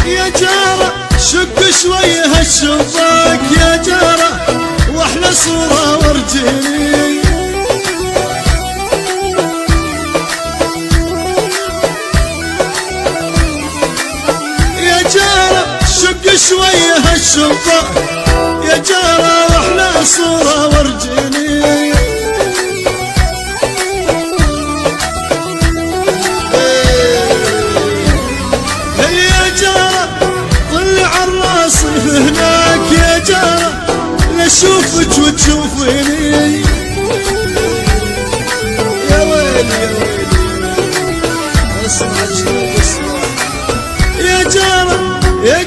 يا جارة شق شوي هالشباك يا جارة واحلى صورة ورجيني. يا جارة شق شوي هالشباك يا جارة واحلى صورة ورجيني. هناك يا جارة لاشوفك وتشوفيني. يا ويلي يا ويلي اسمع شنو اسمع يا جارة يا